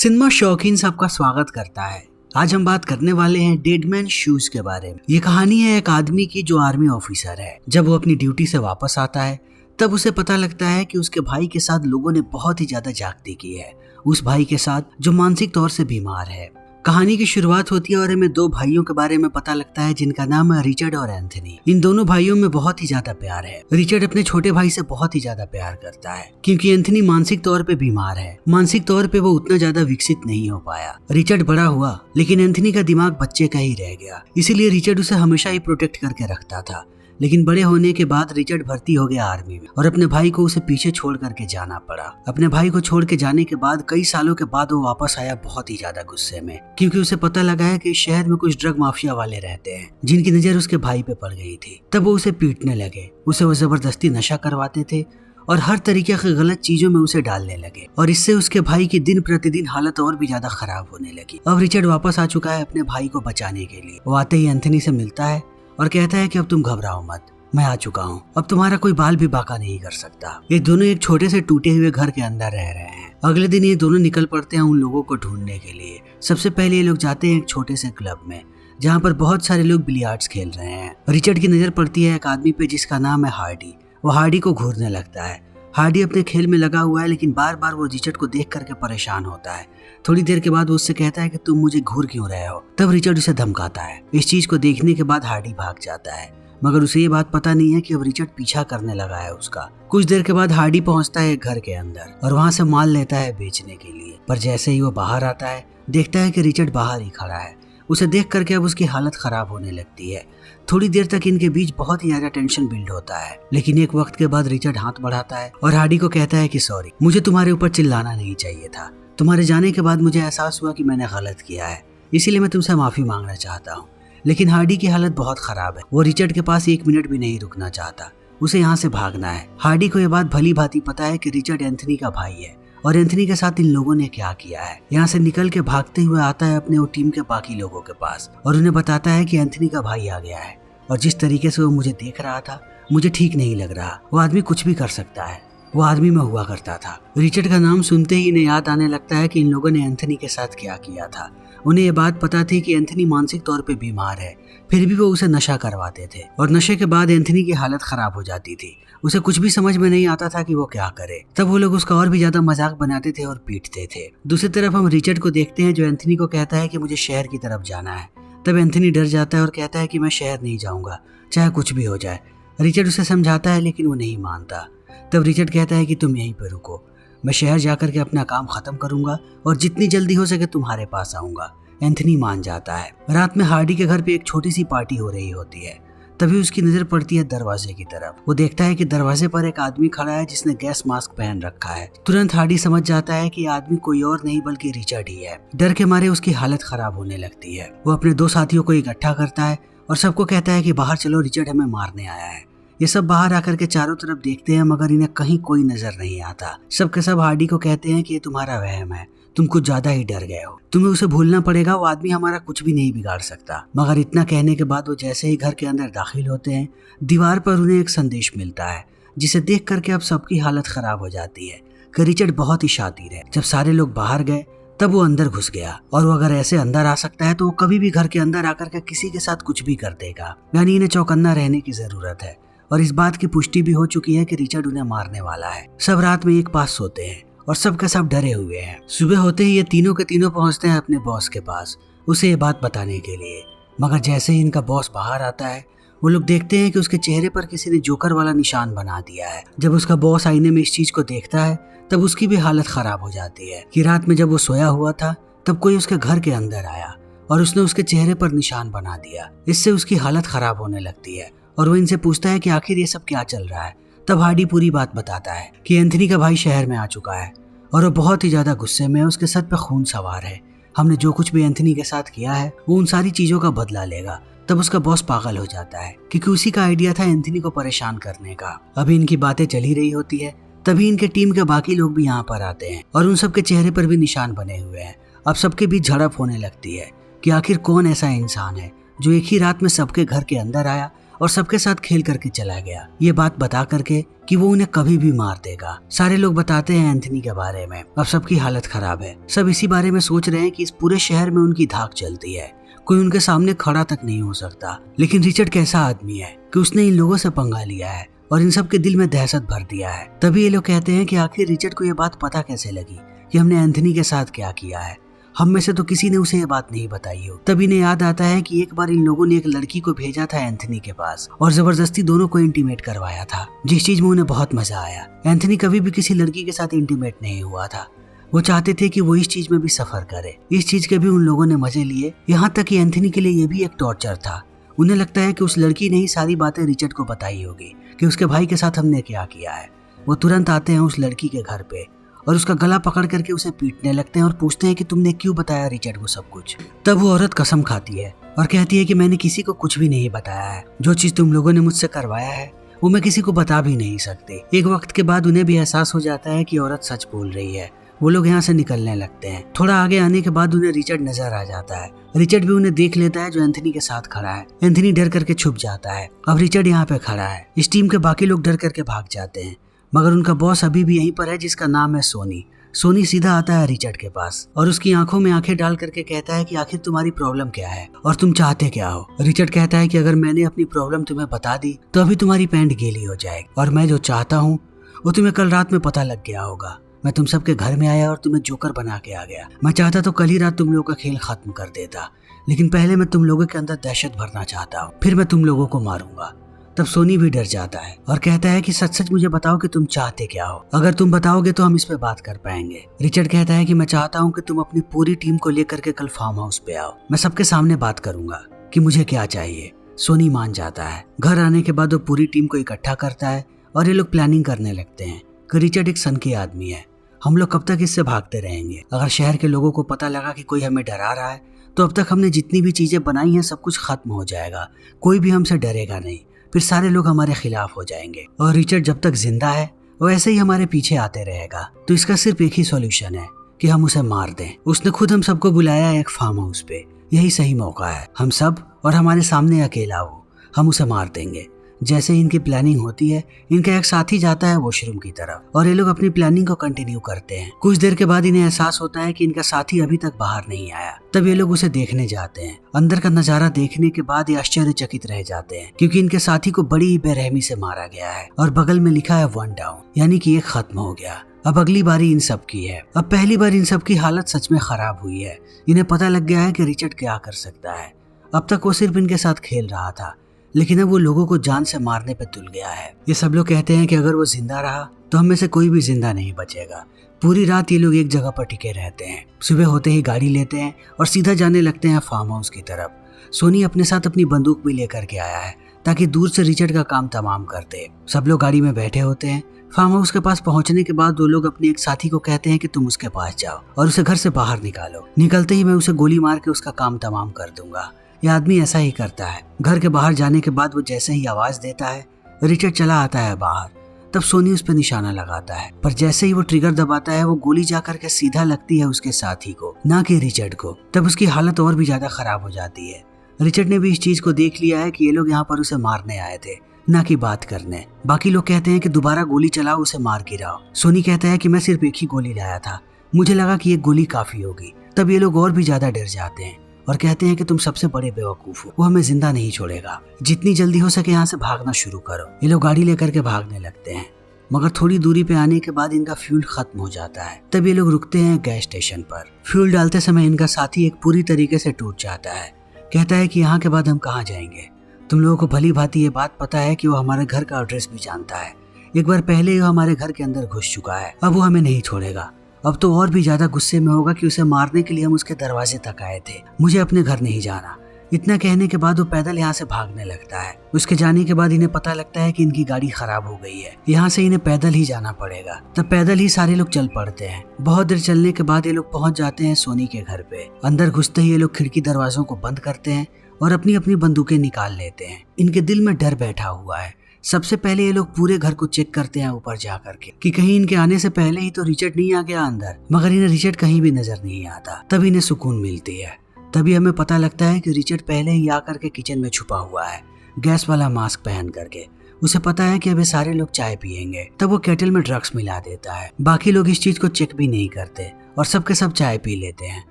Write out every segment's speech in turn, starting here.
Cinema शौकीन सबका स्वागत करता है। आज हम बात करने वाले हैं डेड मैन शूज के बारे में। ये कहानी है एक आदमी की जो आर्मी ऑफिसर है। जब वो अपनी ड्यूटी से वापस आता है तब उसे पता लगता है कि उसके भाई के साथ लोगों ने बहुत ही ज्यादा ज्यादती की है, उस भाई के साथ जो मानसिक तौर से बीमार है। कहानी की शुरुआत होती है और हमें दो भाइयों के बारे में पता लगता है जिनका नाम है रिचर्ड और एंथनी। इन दोनों भाइयों में बहुत ही ज्यादा प्यार है। रिचर्ड अपने छोटे भाई से बहुत ही ज्यादा प्यार करता है क्योंकि एंथनी मानसिक तौर पे बीमार है। मानसिक तौर पे वो उतना ज्यादा विकसित नहीं हो पाया। रिचर्ड बड़ा हुआ लेकिन एंथनी का दिमाग बच्चे का ही रह गया, इसीलिए रिचर्ड उसे हमेशा ही प्रोटेक्ट करके रखता था। लेकिन बड़े होने के बाद रिचर्ड भर्ती हो गया आर्मी में और अपने भाई को उसे पीछे छोड़ करके जाना पड़ा। अपने भाई को छोड़ के जाने के बाद कई सालों के बाद वो वापस आया बहुत ही ज्यादा गुस्से में, क्योंकि उसे पता लगा है कि शहर में कुछ ड्रग माफिया वाले रहते हैं जिनकी नजर उसके भाई पे पड़ गई थी। तब वो उसे पीटने लगे, उसे वो जबरदस्ती नशा करवाते थे और हर तरीके की गलत चीजों में उसे डालने लगे और इससे उसके भाई की दिन प्रतिदिन हालत और भी ज्यादा खराब होने लगी। अब रिचर्ड वापस आ चुका है अपने भाई को बचाने के लिए। वो आते ही एंथनी से मिलता है और कहता है कि अब तुम घबराओ मत, मैं आ चुका हूँ, अब तुम्हारा कोई बाल भी बाका नहीं कर सकता। ये दोनों एक छोटे से टूटे हुए घर के अंदर रह रहे हैं। अगले दिन ये दोनों निकल पड़ते हैं उन लोगों को ढूंढने के लिए। सबसे पहले ये लोग जाते हैं एक छोटे से क्लब में जहाँ पर बहुत सारे लोग बिलियर्ड्स खेल रहे हैं। रिचर्ड की नजर पड़ती है एक आदमी पे जिसका नाम है हार्डी। वो हार्डी को घूरने लगता है। हार्डी अपने खेल में लगा हुआ है लेकिन बार बार वो रिचर्ड को देख करके परेशान होता है। थोड़ी देर के बाद वो उससे कहता है कि तुम मुझे घूर क्यों रहे हो। तब रिचर्ड उसे धमकाता है। इस चीज को देखने के बाद हार्डी भाग जाता है, मगर उसे ये बात पता नहीं है कि अब रिचर्ड पीछा करने लगा है उसका। कुछ देर के बाद हार्डी पहुंचता है एक घर के अंदर और वहां से माल लेता है बेचने के लिए। पर जैसे ही वो बाहर आता है देखता है कि रिचर्ड बाहर ही खड़ा है। उसे देख करके अब उसकी हालत खराब होने लगती है। थोड़ी देर तक इनके बीच बहुत ही ज्यादा टेंशन बिल्ड होता है, लेकिन एक वक्त के बाद रिचर्ड हाथ बढ़ाता है और हार्डी को कहता है कि सॉरी, मुझे तुम्हारे ऊपर चिल्लाना नहीं चाहिए था। तुम्हारे जाने के बाद मुझे एहसास हुआ कि मैंने गलत किया है, इसीलिए मैं तुमसे माफी मांगना चाहता हूँ। लेकिन हार्डी की हालत बहुत खराब है। वो रिचर्ड के पास एक मिनट भी नहीं रुकना चाहता, उसे यहाँ से भागना है। हार्डी को यह बात भली भांति पता है कि रिचर्ड एंथनी का भाई है और एंथनी के साथ इन लोगों ने क्या किया है। यहाँ से निकल के भागते हुए आता है अपने वो टीम के बाकी लोगों के पास और उन्हें बताता है कि एंथनी का भाई आ गया है और जिस तरीके से वो मुझे देख रहा था मुझे ठीक नहीं लग रहा। वो आदमी कुछ भी कर सकता है। वो आदमी में हुआ करता था। रिचर्ड का नाम सुनते ही इन्हें याद आने लगता है कि इन लोगों ने एंथनी के साथ क्या किया था। उन्हें ये बात पता थी कि एंथनी मानसिक तौर पे बीमार है, फिर भी वो उसे नशा करवाते थे और नशे के बाद एंथनी की हालत खराब हो जाती थी। उसे कुछ भी समझ में नहीं आता था कि वो क्या करे। तब वो लोग उसका और भी ज्यादा मजाक बनाते थे और पीटते थे। दूसरी तरफ हम रिचर्ड को देखते हैं जो एंथनी को कहता है कि मुझे शहर की तरफ जाना है। तब एंथनी डर जाता है और कहता है कि मैं शहर नहीं जाऊंगा, चाहे कुछ भी हो जाए। रिचर्ड उसे समझाता है लेकिन वो नहीं मानता। तब रिचर्ड कहता है कि तुम यहीं पर रुको, मैं शहर जाकर के अपना काम खत्म करूंगा और जितनी जल्दी हो सके तुम्हारे पास आऊंगा। एंथनी मान जाता है। रात में हार्डी के घर पे एक छोटी सी पार्टी हो रही होती है। तभी उसकी नजर पड़ती है दरवाजे की तरफ। वो देखता है कि दरवाजे पर एक आदमी खड़ा है जिसने गैस मास्क पहन रखा है। तुरंत हार्डी समझ जाता है कि आदमी कोई और नहीं बल्कि रिचर्ड ही है। डर के मारे उसकी हालत खराब होने लगती है। वो अपने दो साथियों को इकट्ठा करता है और सबको कहता है कि बाहर चलो, रिचर्ड हमें मारने आया है। ये सब बाहर आकर के चारों तरफ देखते हैं मगर इन्हें कहीं कोई नजर नहीं आता। सबके सब हार्डी को कहते हैं कि ये तुम्हारा वहम है, तुम कुछ ज्यादा ही डर गए हो, तुम्हें उसे भूलना पड़ेगा, वो आदमी हमारा कुछ भी नहीं बिगाड़ सकता। मगर इतना कहने के बाद वो जैसे ही घर के अंदर दाखिल होते हैं दीवार पर उन्हें एक संदेश मिलता है जिसे देख करके अब सबकी हालत खराब हो जाती है कि रिचर्ड बहुत ही शातिर है। जब सारे लोग बाहर गए तब वो अंदर घुस गया और वो अगर ऐसे अंदर आ सकता है तो वो कभी भी घर के अंदर आकर के किसी के साथ कुछ भी कर देगा। यानी इन्हें चौकन्ना रहने की जरूरत है और इस बात की पुष्टि भी हो चुकी है कि रिचर्ड उन्हें मारने वाला है। सब रात में एक पास सोते हैं और सब के सब डरे हुए हैं। सुबह होते ही ये तीनों के तीनों पहुंचते हैं अपने बॉस के पास उसे ये बात बताने के लिए। मगर जैसे ही इनका बॉस बाहर आता है वो लोग देखते हैं कि उसके चेहरे पर किसी ने जोकर वाला निशान बना दिया है। जब उसका बॉस आईने में इस चीज को देखता है तब उसकी भी हालत खराब हो जाती है कि रात में जब वो सोया हुआ था तब कोई उसके घर के अंदर आया और उसने उसके चेहरे पर निशान बना दिया। इससे उसकी हालत खराब होने लगती है और वो इनसे पूछता है कि आखिर ये सब क्या चल रहा है। तब हार्डी पूरी बात बताता है कि एंथनी का भाई शहर में आ चुका है और वो बहुत ही ज्यादा गुस्से में है, उसके सर पे खून सवार है। हमने जो कुछ भी एंथनी के साथ किया है वो उन सारी चीजों का बदला लेगा। तब उसका बॉस पागल हो जाता है क्योंकि उसी का आइडिया था एंथनी को परेशान करने का। अभी इनकी बातें चल ही रही होती है तभी इनके टीम के बाकी लोग भी यहाँ पर आते हैं और उन सबके चेहरे पर भी निशान बने हुए हैं। अब सबके बीच झड़प होने लगती है कि आखिर कौन ऐसा इंसान है जो एक ही रात में सबके घर के अंदर आया और सबके साथ खेल करके चला गया। ये बात बता करके कि वो उन्हें कभी भी मार देगा। सारे लोग बताते हैं एंथनी के बारे में। अब सबकी हालत खराब है। सब इसी बारे में सोच रहे हैं कि इस पूरे शहर में उनकी धाक चलती है, कोई उनके सामने खड़ा तक नहीं हो सकता। लेकिन रिचर्ड कैसा आदमी है कि उसने इन लोगों से पंगा लिया है और इन सब के दिल में दहशत भर दिया है। तभी ये लोग कहते हैं कि आखिर रिचर्ड को ये बात पता कैसे लगी कि हमने एंथनी के साथ क्या किया है। हम में से तो किसी ने उसे ये बात नहीं बताई हो। तभी इन्हें याद आता है कि एक बार इन लोगों ने एक लड़की को भेजा था एंथनी के पास और जबरदस्ती दोनों को इंटीमेट करवाया था, जिस चीज में उन्हें बहुत मजा आया। एंथनी कभी भी किसी लड़की के साथ इंटीमेट नहीं हुआ था। वो चाहते थे कि वो इस चीज में भी सफर करे। इस चीज के भी उन लोगों ने मजे लिए, यहाँ तक कि एंथनी के लिए ये भी एक टॉर्चर था। उन्हें लगता है कि उस लड़की ने ही सारी बातें रिचर्ड को बताई होगी कि उसके भाई के साथ हमने क्या किया है। वो तुरंत आते हैं उस लड़की के घर पे और उसका गला पकड़ करके उसे पीटने लगते हैं और पूछते हैं कि तुमने क्यों बताया रिचर्ड को सब कुछ। तब वो औरत कसम खाती है और कहती है कि मैंने किसी को कुछ भी नहीं बताया है। जो चीज तुम लोगों ने मुझसे करवाया है वो मैं किसी को बता भी नहीं सकती। एक वक्त के बाद उन्हें भी एहसास हो जाता है कि औरत सच बोल रही है। वो लोग यहाँ से निकलने लगते हैं। थोड़ा आगे आने के बाद उन्हें रिचर्ड नजर आ जाता है। रिचर्ड भी उन्हें देख लेता है जो एंथनी के साथ खड़ा है। एंथनी डर करके छुप जाता है। अब रिचर्ड यहाँ पे खड़ा है। इस टीम के बाकी लोग डर करके भाग जाते हैं, मगर उनका बॉस अभी भी यहीं पर है जिसका नाम है सोनी। सोनी सीधा आता है रिचर्ड के पास और उसकी आंखों में आंखें डाल करके कहता है कि आखिर तुम्हारी प्रॉब्लम क्या है और तुम चाहते क्या हो। रिचर्ड कहता है कि अगर मैंने अपनी प्रॉब्लम तुम्हें बता दी तो अभी तुम्हारी पैंट गीली हो जाएगी और मैं जो चाहता हूँ वो तुम्हें कल रात में पता लग गया होगा। मैं तुम सबके घर में आया और तुम्हें जोकर बना के आ गया। मैं चाहता तो कल ही रात तुम लोगों का खेल खत्म कर देता, लेकिन पहले मैं तुम लोगों के अंदर दहशत भरना चाहता हूँ, फिर मैं तुम लोगों को मारूंगा। तब सोनी भी डर जाता है और कहता है कि सच सच मुझे बताओ कि तुम चाहते क्या हो। अगर तुम बताओगे तो हम इस पे बात कर पाएंगे। रिचर्ड कहता है कि मैं चाहता हूँ कि तुम अपनी पूरी टीम को लेकर के कल फार्म हाउस पे आओ। मैं सबके सामने बात करूंगा कि मुझे क्या चाहिए। सोनी मान जाता है। घर आने के बाद वो पूरी टीम को इकट्ठा करता है और ये लोग प्लानिंग करने लगते हैं कि रिचर्ड एक सनकी आदमी है। हम लोग कब तक इससे भागते रहेंगे। अगर शहर के लोगों को पता लगा कि कोई हमें डरा रहा है तो अब तक हमने जितनी भी चीजें बनाई हैं सब कुछ खत्म हो जाएगा। कोई भी हमसे डरेगा नहीं, फिर सारे लोग हमारे खिलाफ हो जाएंगे और रिचर्ड जब तक जिंदा है वैसे ही हमारे पीछे आते रहेगा। तो इसका सिर्फ एक ही सॉल्यूशन है कि हम उसे मार दें। उसने खुद हम सबको बुलाया है एक फार्म हाउस पे। यही सही मौका है। हम सब और हमारे सामने अकेला हो, हम उसे मार देंगे। जैसे इनकी प्लानिंग होती है, इनका एक साथी जाता है वॉशरूम की तरफ और ये लोग अपनी प्लानिंग को कंटिन्यू करते हैं। कुछ देर के बाद इन्हें एहसास होता है कि इनका साथी अभी तक बाहर नहीं आया। तब ये लोग उसे देखने जाते हैं। अंदर का नजारा देखने के बाद ये आश्चर्यचकित रह जाते हैं क्योंकि इनके साथी को बड़ी बेरहमी से मारा गया है और बगल में लिखा है 1 डाउन, यानी कि ये खत्म हो गया। अब अगली बारी इन सब की है। अब पहली बार इन सब की हालत सच में खराब हुई है। इन्हें पता लग गया है कि रिचर्ड क्या कर सकता है। अब तक वो सिर्फ इनके साथ खेल रहा था, लेकिन अब वो लोगों को जान से मारने पे तुल गया है। ये सब लोग कहते हैं कि अगर वो जिंदा रहा तो हम में से कोई भी जिंदा नहीं बचेगा। पूरी रात ये लोग एक जगह पर टिके रहते हैं। सुबह होते ही गाड़ी लेते हैं और सीधा जाने लगते हैं फार्म हाउस की तरफ। सोनी अपने साथ अपनी बंदूक भी लेकर के आया है ताकि दूर से रिचर्ड का काम तमाम कर दे। सब लोग गाड़ी में बैठे होते हैं। फार्म हाउस के पास पहुंचने के बाद वो लोग अपने एक साथी को कहते हैं कि तुम उसके पास जाओ और उसे घर से बाहर निकालो। निकलते ही मैं उसे गोली मार के उसका काम तमाम कर दूंगा। यह आदमी ऐसा ही करता है। घर के बाहर जाने के बाद वो जैसे ही आवाज देता है रिचर्ड चला आता है बाहर। तब सोनी उस पर निशाना लगाता है, पर जैसे ही वो ट्रिगर दबाता है वो गोली जाकर के सीधा लगती है उसके साथी को, ना कि रिचर्ड को। तब उसकी हालत और भी ज्यादा खराब हो जाती है। रिचर्ड ने भी इस चीज को देख लिया है कि ये लोग यहाँ पर उसे मारने आए थे, ना कि बात करने। बाकी लोग कहते हैं कि दोबारा गोली चलाओ, उसे मार गिराओ। सोनी कहता है कि मैं सिर्फ एक ही गोली लाया था, मुझे लगा कि एक गोली काफी होगी। तब ये लोग और भी ज्यादा डर जाते हैं और कहते हैं कि तुम सबसे बड़े बेवकूफ हो, वो हमें जिंदा नहीं छोड़ेगा। जितनी जल्दी हो सके यहाँ से भागना शुरू करो। ये लोग गाड़ी लेकर के भागने लगते हैं, मगर थोड़ी दूरी पे आने के बाद इनका फ्यूल खत्म हो जाता है। तब ये लोग रुकते हैं गैस स्टेशन पर। फ्यूल डालते समय इनका साथी एक पूरी तरीके से टूट जाता है। कहता है कि यहाँ के बाद हम कहाँ जाएंगे। तुम लोगों को भली भांति ये बात पता है कि वो हमारे घर का एड्रेस भी जानता है। एक बार पहले ही वो हमारे घर के अंदर घुस चुका है, अब वो हमें नहीं छोड़ेगा। अब तो और भी ज्यादा गुस्से में होगा कि उसे मारने के लिए हम उसके दरवाजे तक आए थे। मुझे अपने घर नहीं जाना। इतना कहने के बाद वो पैदल यहाँ से भागने लगता है। उसके जाने के बाद इन्हें पता लगता है कि इनकी गाड़ी खराब हो गई है, यहाँ से इन्हें पैदल ही जाना पड़ेगा। तब पैदल ही सारे लोग चल पड़ते हैं। बहुत देर चलने के बाद ये लोग पहुंच जाते हैं सोनी के घर पे। अंदर घुसते ही ये लोग खिड़की दरवाजों को बंद करते हैं और अपनी अपनी बंदूकें निकाल लेते हैं। इनके दिल में डर बैठा हुआ है। सबसे पहले ये लोग पूरे घर को चेक करते हैं ऊपर जा करके कि कहीं इनके आने से पहले ही तो रिचर्ड नहीं आ गया अंदर, मगर इन्हें रिचर्ड कहीं भी नजर नहीं आता। तब इन्हें सुकून मिलती है। तभी हमें पता लगता है कि रिचर्ड पहले ही आकर के किचन में छुपा हुआ है, गैस वाला मास्क पहन करके। उसे पता है कि अभी सारे लोग चाय पियेंगे। तब वो केटल में ड्रग्स मिला देता है। बाकी लोग इस चीज को चेक भी नहीं करते और सबके सब चाय पी लेते हैं।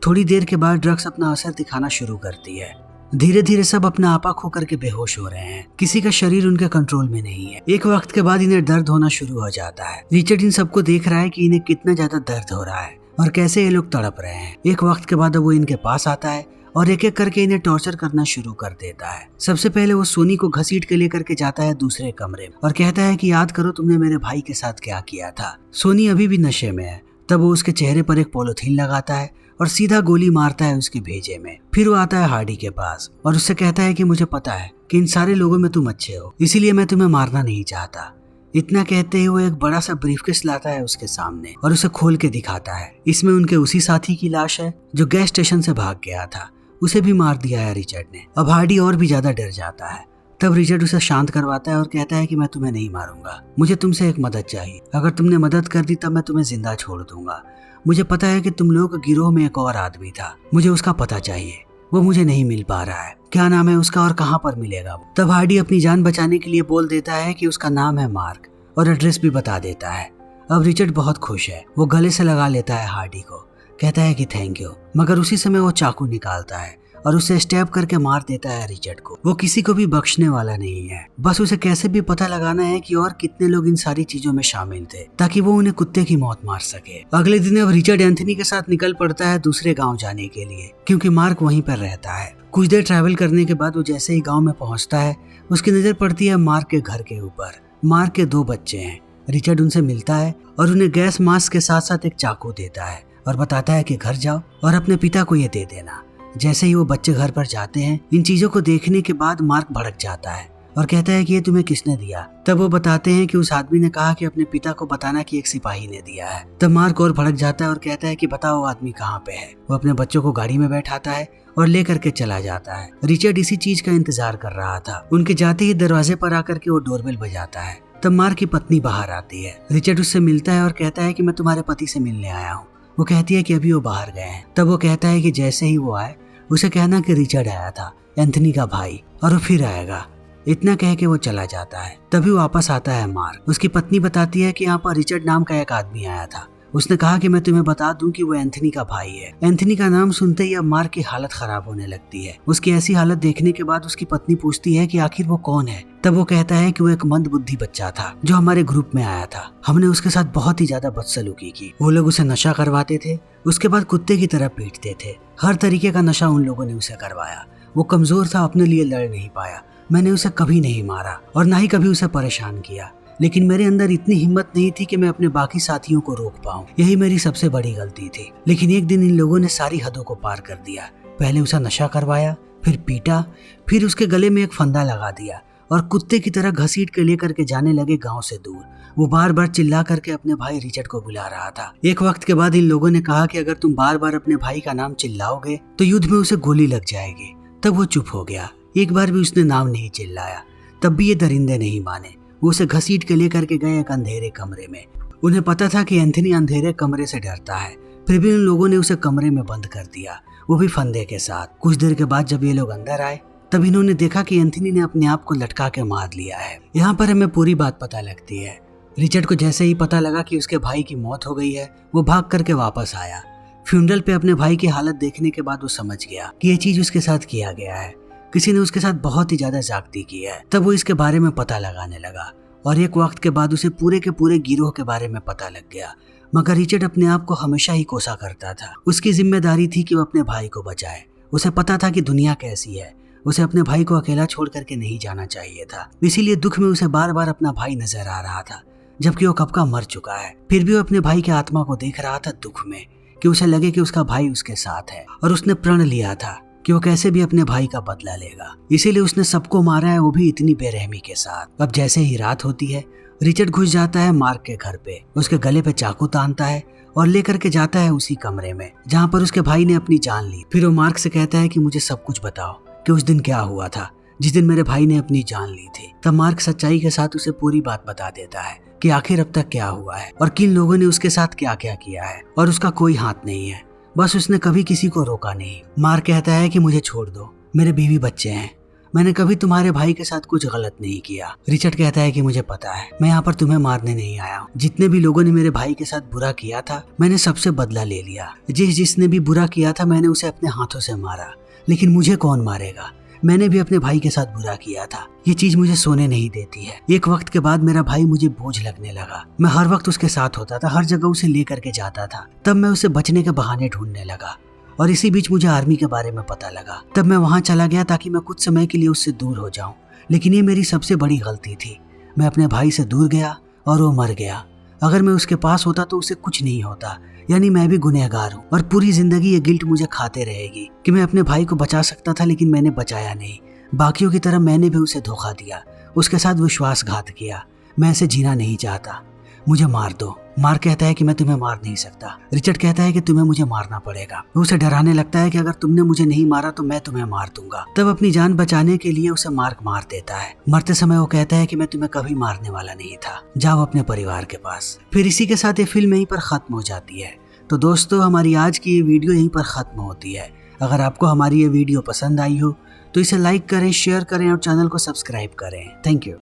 थोड़ी देर के बाद ड्रग्स अपना असर दिखाना शुरू करती है। धीरे धीरे सब अपना आपा खो करके बेहोश हो रहे हैं। किसी का शरीर उनके कंट्रोल में नहीं है। एक वक्त के बाद इन्हें दर्द होना शुरू हो जाता है। रिचर्ड इन सबको देख रहा है कि इन्हें कितना ज्यादा दर्द हो रहा है और कैसे ये लोग तड़प रहे हैं। एक वक्त के बाद वो इनके पास आता है और एक एक करके इन्हें टॉर्चर करना शुरू कर देता है। सबसे पहले वो सोनी को घसीट के लेकर के जाता है दूसरे कमरे में और कहता है कि याद करो तुमने मेरे भाई के साथ क्या किया था। सोनी अभी भी नशे में है। तब वो उसके चेहरे पर एक पॉलिथीन लगाता है और सीधा गोली मारता है उसके भेजे में। फिर वो आता है हार्डी के पास और उससे कहता है कि मुझे पता है कि इन सारे लोगों में तुम अच्छे हो, इसीलिए मैं तुम्हें मारना नहीं चाहता। इतना कहते ही वो एक बड़ा सा ब्रीफकेस लाता है उसके सामने और उसे खोल के दिखाता है। इसमें उनके उसी साथी की लाश है जो गैस स्टेशन से भाग गया था। उसे भी मार दिया है रिचर्ड ने। अब हार्डी और भी ज्यादा डर जाता है। तब रिचर्ड उसे शांत करवाता है और कहता है कि मैं तुम्हें नहीं मारूंगा, मुझे तुमसे एक मदद चाहिए। अगर तुमने मदद कर दी तब मैं तुम्हें जिंदा छोड़ दूंगा। मुझे पता है कि तुम लोगों के गिरोह में एक और आदमी था, मुझे उसका पता चाहिए। वो मुझे नहीं मिल पा रहा है। क्या नाम है उसका और कहाँ पर मिलेगा वो? तब हार्डी अपनी जान बचाने के लिए बोल देता है कि उसका नाम है मार्क और एड्रेस भी बता देता है। अब रिचर्ड बहुत खुश है। वो गले से लगा लेता है हार्डी को, कहता है कि थैंक यू। मगर उसी समय वो चाकू निकालता है और उसे स्टैब करके मार देता है रिचर्ड को। वो किसी को भी बख्शने वाला नहीं है। बस उसे कैसे भी पता लगाना है कि और कितने लोग इन सारी चीजों में शामिल थे ताकि वो उन्हें कुत्ते की मौत मार सके। अगले दिन अब रिचर्ड एंथनी के साथ निकल पड़ता है दूसरे गांव जाने के लिए, क्योंकि मार्क वहीं पर रहता है। कुछ देर ट्रैवल करने के बाद वो जैसे ही गाँव में पहुँचता है उसकी नजर पड़ती है मार्क के घर के ऊपर। मार्क के 2 बच्चे हैं। रिचर्ड उनसे मिलता है और उन्हें गैस मास्क के साथ साथ एक चाकू देता है और बताता है कि घर जाओ और अपने पिता को ये दे देना। जैसे ही वो बच्चे घर पर जाते हैं, इन चीजों को देखने के बाद मार्क भड़क जाता है और कहता है कि ये तुम्हें किसने दिया। तब वो बताते हैं कि उस आदमी ने कहा कि अपने पिता को बताना कि एक सिपाही ने दिया है। तब मार्क और भड़क जाता है और कहता है कि बताओ वो आदमी कहाँ पे है। वो अपने बच्चों को गाड़ी में बैठाता है और लेकर के चला जाता है। रिचर्ड इसी चीज का इंतजार कर रहा था। उनके जाते ही दरवाजे पर आकर के वो डोरबेल बजाता है। तब मार्क की पत्नी बाहर आती है। रिचर्ड उससे मिलता है और कहता है कि मैं तुम्हारे पति से मिलने आया हूँ। वो कहती है कि अभी वो बाहर गए हैं। तब वो कहता है कि जैसे ही वो आए उसे कहना कि रिचर्ड आया था, एंथनी का भाई, और वो फिर आएगा। इतना कह के वो चला जाता है। तभी वापस आता है मार्क। उसकी पत्नी बताती है कि यहाँ पर रिचर्ड नाम का एक आदमी आया था। उसने कहा कि मैं तुम्हें बता दूं कि वो एंथनी का भाई है। एंथनी का नाम सुनते ही अब मार्क की हालत खराब होने लगती है। उसकी ऐसी हालत देखने के बाद उसकी पत्नी पूछती है कि आखिर वो कौन है। तब वो कहता है कि वो एक मंदबुद्धि बच्चा था जो हमारे ग्रुप में आया था। हमने उसके साथ बहुत ही ज्यादा बदसलूकी की। वो लोग उसे नशा करवाते थे, उसके बाद कुत्ते की तरह पीटते थे। हर तरीके का नशा उन लोगों ने उसे करवाया। वो कमजोर था, अपने लिए लड़ नहीं पाया। मैंने उसे कभी नहीं मारा और ना ही कभी उसे परेशान किया, लेकिन मेरे अंदर इतनी हिम्मत नहीं थी कि मैं अपने बाकी साथियों को रोक पाऊं। यही मेरी सबसे बड़ी गलती थी। लेकिन एक दिन इन लोगों ने सारी हदों को पार कर दिया। पहले उसे नशा करवाया, फिर पीटा, फिर उसके गले में एक फंदा लगा दिया और कुत्ते की तरह घसीट के लेकर के जाने लगे गांव से दूर। वो बार बार चिल्ला करके अपने भाई रिचर्ड को बुला रहा था। एक वक्त के बाद इन लोगों ने कहा कि अगर तुम बार बार अपने भाई का नाम चिल्लाओगे तो युद्ध में उसे गोली लग जाएगी। तब वो चुप हो गया। एक बार भी उसने नाम नहीं चिल्लाया। तब भी ये दरिंदे नहीं माने। वो उसे घसीट के लेकर के गए एक अंधेरे कमरे में। उन्हें पता था कि एंथनी अंधेरे कमरे से डरता है, फिर भी उन लोगों ने उसे कमरे में बंद कर दिया, वो भी फंदे के साथ। कुछ देर के बाद जब ये लोग अंदर आए तब इन्होंने देखा कि एंथनी ने अपने आप को लटका के मार लिया है। यहाँ पर हमें पूरी बात पता लगती है। रिचर्ड को जैसे ही पता लगा कि उसके भाई की मौत हो गई है, वो भाग करके वापस आया। फ्यूनरल पे अपने भाई की हालत देखने के बाद वो समझ गया कि ये चीज उसके साथ किया गया है। किसी ने उसके साथ बहुत ही ज्यादा ज्यादती की है। तब वो इसके बारे में पता लगाने लगा और एक वक्त के बाद उसे पूरे के पूरे गिरोह के बारे में पता लग गया। मगर रिचर्ड अपने आप को हमेशा ही कोसा करता था। उसकी जिम्मेदारी थी कि वो अपने भाई को बचाए। उसे पता था कि दुनिया कैसी है। उसे अपने भाई को अकेला छोड़ करके नहीं जाना चाहिए था। इसीलिए दुख में उसे बार बार अपना भाई नजर आ रहा था, जबकि वो कब का मर चुका है। फिर भी वो अपने भाई की आत्मा को देख रहा था दुख में, कि उसे लगे कि उसका भाई उसके साथ है। और उसने प्रण लिया था कि वो कैसे भी अपने भाई का बदला लेगा। इसीलिए उसने सबको मारा है, वो भी इतनी बेरहमी के साथ। अब जैसे ही रात होती है, रिचर्ड घुस जाता है मार्क के घर पे। उसके गले पे चाकू तानता है और लेकर के जाता है उसी कमरे में जहाँ पर उसके भाई ने अपनी जान ली। फिर वो मार्क से कहता है कि मुझे सब कुछ बताओ कि उस दिन क्या हुआ था जिस दिन मेरे भाई ने अपनी जान ली थी। तब मार्क सच्चाई के साथ उसे पूरी बात बता देता है कि आखिर अब तक क्या हुआ है और किन लोगों ने उसके साथ क्या क्या किया है। और उसका कोई हाथ नहीं है, बस उसने कभी किसी को रोका नहीं। मार्क कहता है कि मुझे छोड़ दो, मेरे बीवी बच्चे हैं, मैंने कभी तुम्हारे भाई के साथ कुछ गलत नहीं किया। रिचर्ड कहता है कि मुझे पता है, मैं यहाँ पर तुम्हें मारने नहीं आया हूँ। जितने भी लोगों ने मेरे भाई के साथ बुरा किया था मैंने सबसे बदला ले लिया। जिसने भी बुरा किया था मैंने उसे अपने हाथों से मारा, लेकिन मुझे कौन मारेगा? मैंने भी अपने भाई के साथ बुरा किया था। ये चीज मुझे सोने नहीं देती है। एक वक्त के बाद मेरा भाई मुझे बोझ लगने लगा। मैं हर वक्त उसके साथ होता था, हर जगह उसे लेकर के जाता था। तब मैं उसे बचने के बहाने ढूंढने लगा और इसी बीच मुझे आर्मी के बारे में पता लगा। तब मैं वहां चला गया ताकि मैं कुछ समय के लिए उससे दूर हो जाऊं, लेकिन ये मेरी सबसे बड़ी गलती थी। मैं अपने भाई से दूर गया और वो मर गया। अगर मैं उसके पास होता तो उसे कुछ नहीं होता, यानी मैं भी गुनहगार हूँ और पूरी जिंदगी ये गिल्ट मुझे खाते रहेगी कि मैं अपने भाई को बचा सकता था लेकिन मैंने बचाया नहीं। बाकियों की तरह मैंने भी उसे धोखा दिया, उसके साथ विश्वासघात किया। मैं ऐसे जीना नहीं चाहता, मुझे मार दो। मार्क कहता है कि मैं तुम्हें मार नहीं सकता। रिचर्ड कहता है कि तुम्हें मुझे मारना पड़ेगा। वो उसे डराने लगता है कि अगर तुमने मुझे नहीं मारा तो मैं तुम्हें मार दूंगा। तब अपनी जान बचाने के लिए उसे मार्क मार देता है। मरते समय वो कहता है कि मैं तुम्हें कभी मारने वाला नहीं था, जाओ अपने परिवार के पास। फिर इसी के साथ ये फिल्म यहीं पर खत्म हो जाती है। तो दोस्तों, हमारी आज की ये वीडियो यहीं पर खत्म होती है। अगर आपको हमारी ये वीडियो पसंद आई हो तो इसे लाइक करें, शेयर करें और चैनल को सब्सक्राइब करें। Thank you.